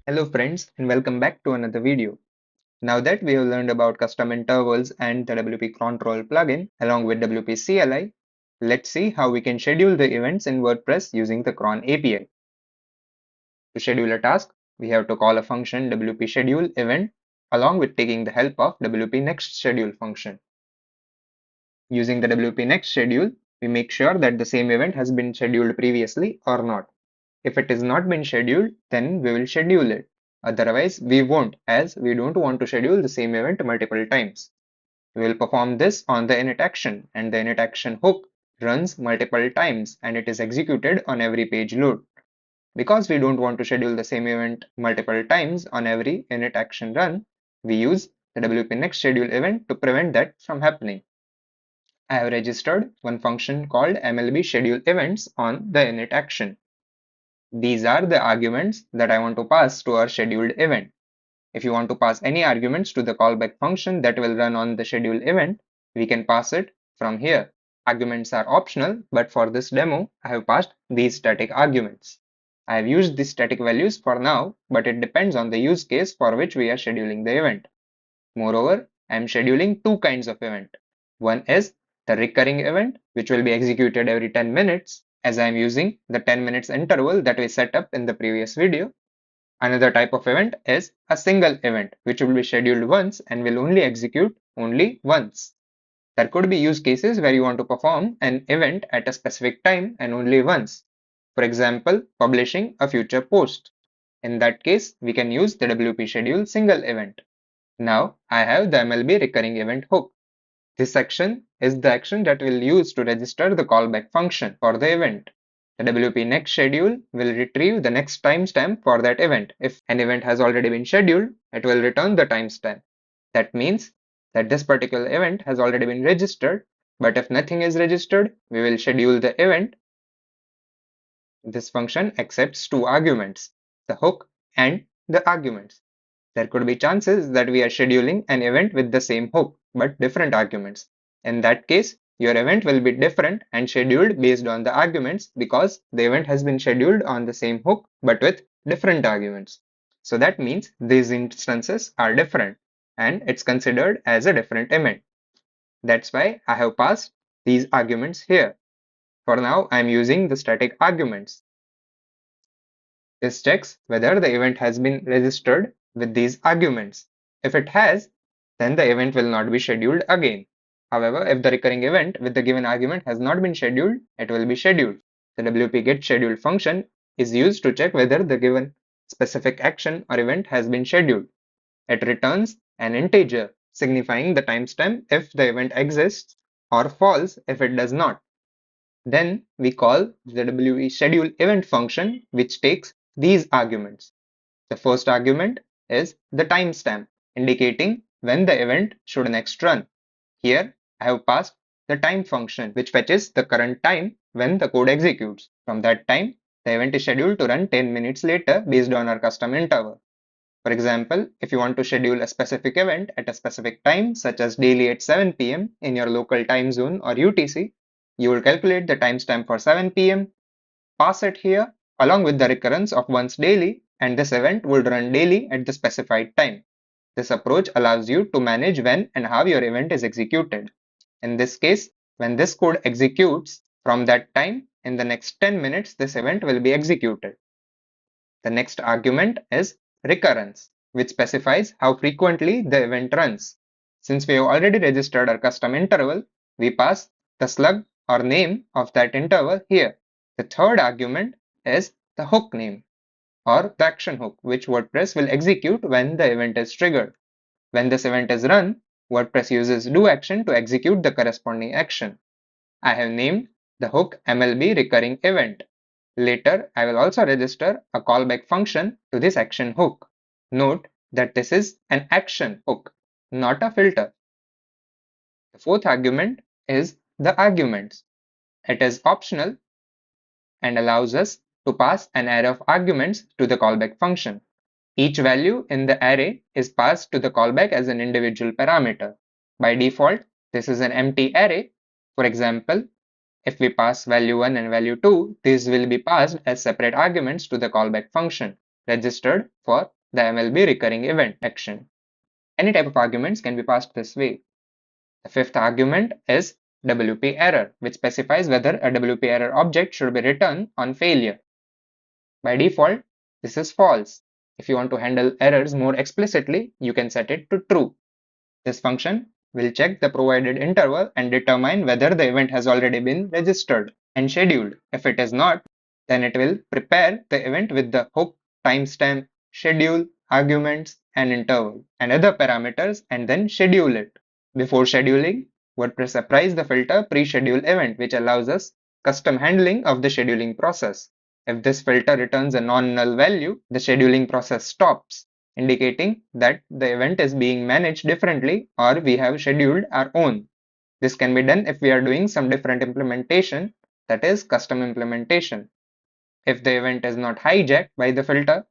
Hello friends and welcome back to another video. Now that we have learned about custom intervals and the WP-Cron plugin along with WP-CLI, let's see how we can schedule the events in WordPress using the Cron API. To schedule a task, we have to call a function WP-Schedule event along with taking the help of WP-NextSchedule function. Using the WP-NextSchedule, we make sure that the same event has been scheduled previously or not. If it has not been scheduled, then we will schedule it. Otherwise, we won't, as we don't want to schedule the same event multiple times. We will perform this on the init action, and the init action hook runs multiple times and it is executed on every page load. Because we don't want to schedule the same event multiple times on every init action run, we use the WP next schedule event to prevent that from happening. I have registered one function called MLB schedule events on the init action. These are the arguments that I want to pass to our scheduled event. If you want to pass any arguments to the callback function that will run on the scheduled event, we can pass it from here. Arguments are optional, but for this demo, I have passed these static arguments. I have used these static values for now, but it depends on the use case for which we are scheduling the event. Moreover, I am scheduling two kinds of event. One is the recurring event, which will be executed every 10 minutes, as I am using the 10 minutes interval that we set up in the previous video. Another type of event is a single event, which will be scheduled once and will only execute only once. There could be use cases where you want to perform an event at a specific time and only once. For example, publishing a future post. In that case, we can use the WP schedule single event. Now I have the MLB recurring event hook. This action is the action that we'll use to register the callback function for the event. The WP next schedule will retrieve the next timestamp for that event. If an event has already been scheduled, it will return the timestamp. That means that this particular event has already been registered, but if nothing is registered, we will schedule the event. This function accepts two arguments, the hook and the arguments. There could be chances that we are scheduling an event with the same hook, but different arguments. In that case, your event will be different and scheduled based on the arguments because the event has been scheduled on the same hook but with different arguments. So that means these instances are different and it's considered as a different event. That's why I have passed these arguments here. For now, I am using the static arguments. This checks whether the event has been registered with these arguments. If it has, then the event will not be scheduled again. However, if the recurring event with the given argument has not been scheduled, it will be scheduled. The WP-GetScheduled function is used to check whether the given specific action or event has been scheduled. It returns an integer signifying the timestamp if the event exists or false if it does not. Then we call the WP-Schedule function, which takes these arguments. The first argument is the timestamp, indicating when the event should next run. Here, I have passed the time function, which fetches the current time when the code executes. From that time, the event is scheduled to run 10 minutes later based on our custom interval. For example, if you want to schedule a specific event at a specific time, such as daily at 7 p.m. in your local time zone or UTC, you will calculate the timestamp for 7 p.m., pass it here along with the recurrence of once daily, and this event would run daily at the specified time. This approach allows you to manage when and how your event is executed. In this case, when this code executes from that time, in the next 10 minutes, this event will be executed. The next argument is recurrence, which specifies how frequently the event runs. Since we have already registered our custom interval, we pass the slug or name of that interval here. The third argument is the hook name or the action hook, which WordPress will execute when the event is triggered. When this event is run, WordPress uses do action to execute the corresponding action. I have named the hook MLB recurring event. Later, I will also register a callback function to this action hook. Note that this is an action hook, not a filter. The fourth argument is the arguments. It is optional and allows us to pass an array of arguments to the callback function. Each value in the array is passed to the callback as an individual parameter. By default, this is an empty array. For example, if we pass value 1 and value 2, these will be passed as separate arguments to the callback function, registered for the MLB recurring event action. Any type of arguments can be passed this way. The fifth argument is WP error, which specifies whether a WP error object should be returned on failure. By default, this is false. If you want to handle errors more explicitly, you can set it to true. This function will check the provided interval and determine whether the event has already been registered and scheduled. If it is not, then it will prepare the event with the hook, timestamp, schedule, arguments, and interval, and other parameters, and then schedule it. Before scheduling, WordPress applies the filter pre-schedule event, which allows us custom handling of the scheduling process. If this filter returns a non-null value, the scheduling process stops, indicating that the event is being managed differently or we have scheduled our own. This can be done if we are doing some different implementation, that is custom implementation. If the event is not hijacked by the filter,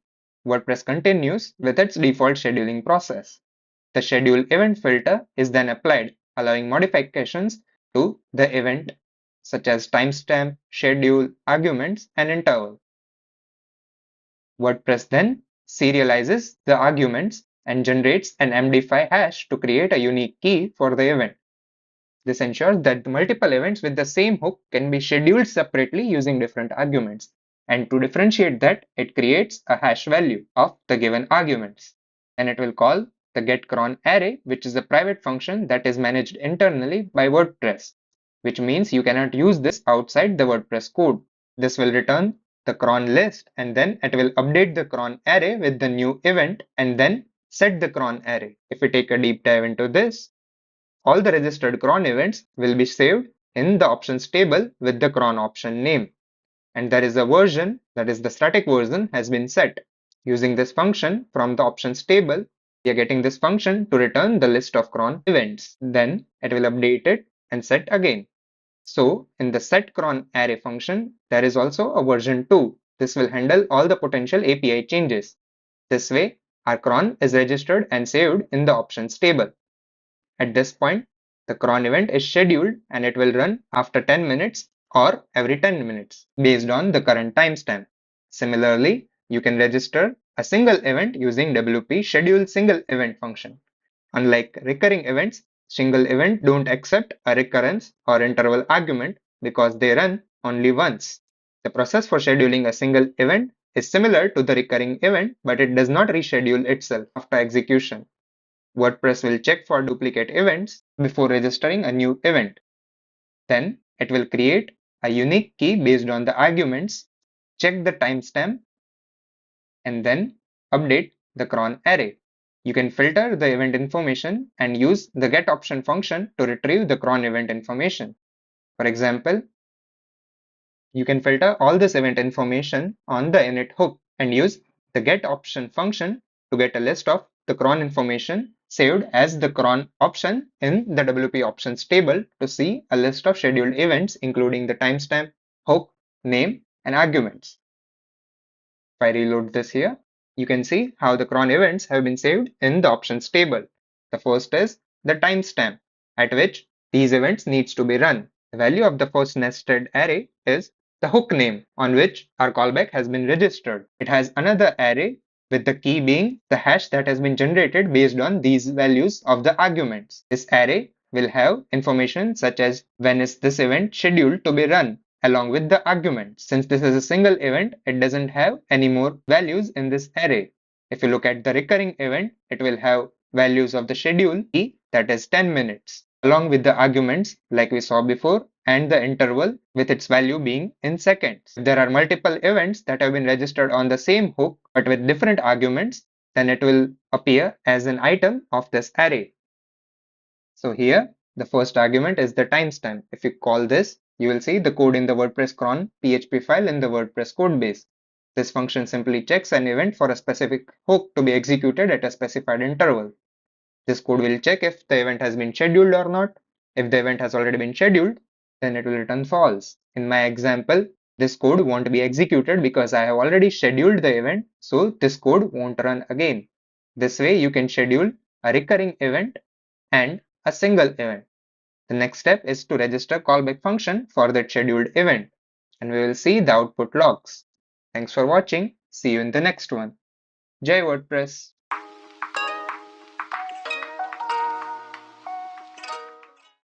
WordPress continues with its default scheduling process. The schedule event filter is then applied, allowing modifications to the event such as timestamp, schedule, arguments, and interval. WordPress then serializes the arguments and generates an MD5 hash to create a unique key for the event. This ensures that multiple events with the same hook can be scheduled separately using different arguments. And to differentiate that, it creates a hash value of the given arguments. And it will call the getCron array, which is a private function that is managed internally by WordPress, which means you cannot use this outside the WordPress code. This will return the cron list, and then it will update the cron array with the new event and then set the cron array. If we take a deep dive into this, all the registered cron events will be saved in the options table with the cron option name. And there is a version, that is the static version, has been set. Using this function from the options table, we are getting this function to return the list of cron events. Then it will update it and set again. So in the setCron array function, there is also a version 2. This will handle all the potential API changes. This way, our cron is registered and saved in the options table. At this point, the cron event is scheduled and it will run after 10 minutes or every 10 minutes based on the current timestamp. Similarly, you can register a single event using WP schedule single event function. Unlike recurring events, single event don't accept a recurrence or interval argument because they run only once. The process for scheduling a single event is similar to the recurring event, but it does not reschedule itself after execution. WordPress will check for duplicate events before registering a new event. Then it will create a unique key based on the arguments, check the timestamp, and then update the cron array. You can filter the event information and use the get option function to retrieve the cron event information. For example, you can filter all this event information on the init hook and use the get option function to get a list of the cron information saved as the cron option in the WP options table to see a list of scheduled events including the timestamp, hook, name, and arguments. If I reload this here, you can see how the cron events have been saved in the options table. The first is the timestamp at which these events needs to be run. The value of the first nested array is the hook name on which our callback has been registered. It has another array with the key being the hash that has been generated based on these values of the arguments. This array will have information such as when is this event scheduled to be run, along with the argument. Since this is a single event, it doesn't have any more values in this array. If you look at the recurring event, it will have values of the schedule key, that is 10 minutes, along with the arguments like we saw before, and the interval with its value being in seconds. If there are multiple events that have been registered on the same hook but with different arguments, then it will appear as an item of this array. So here, the first argument is the timestamp. If you call this, you will see the code in the WordPress Cron PHP file in the WordPress codebase. This function simply checks an event for a specific hook to be executed at a specified interval. This code will check if the event has been scheduled or not. If the event has already been scheduled, then it will return false. In my example, this code won't be executed because I have already scheduled the event, so this code won't run again. This way you can schedule a recurring event and a single event. The next step is to register callback function for that scheduled event, and we will see the output logs. Thanks for watching. See you in the next one. Jai WordPress!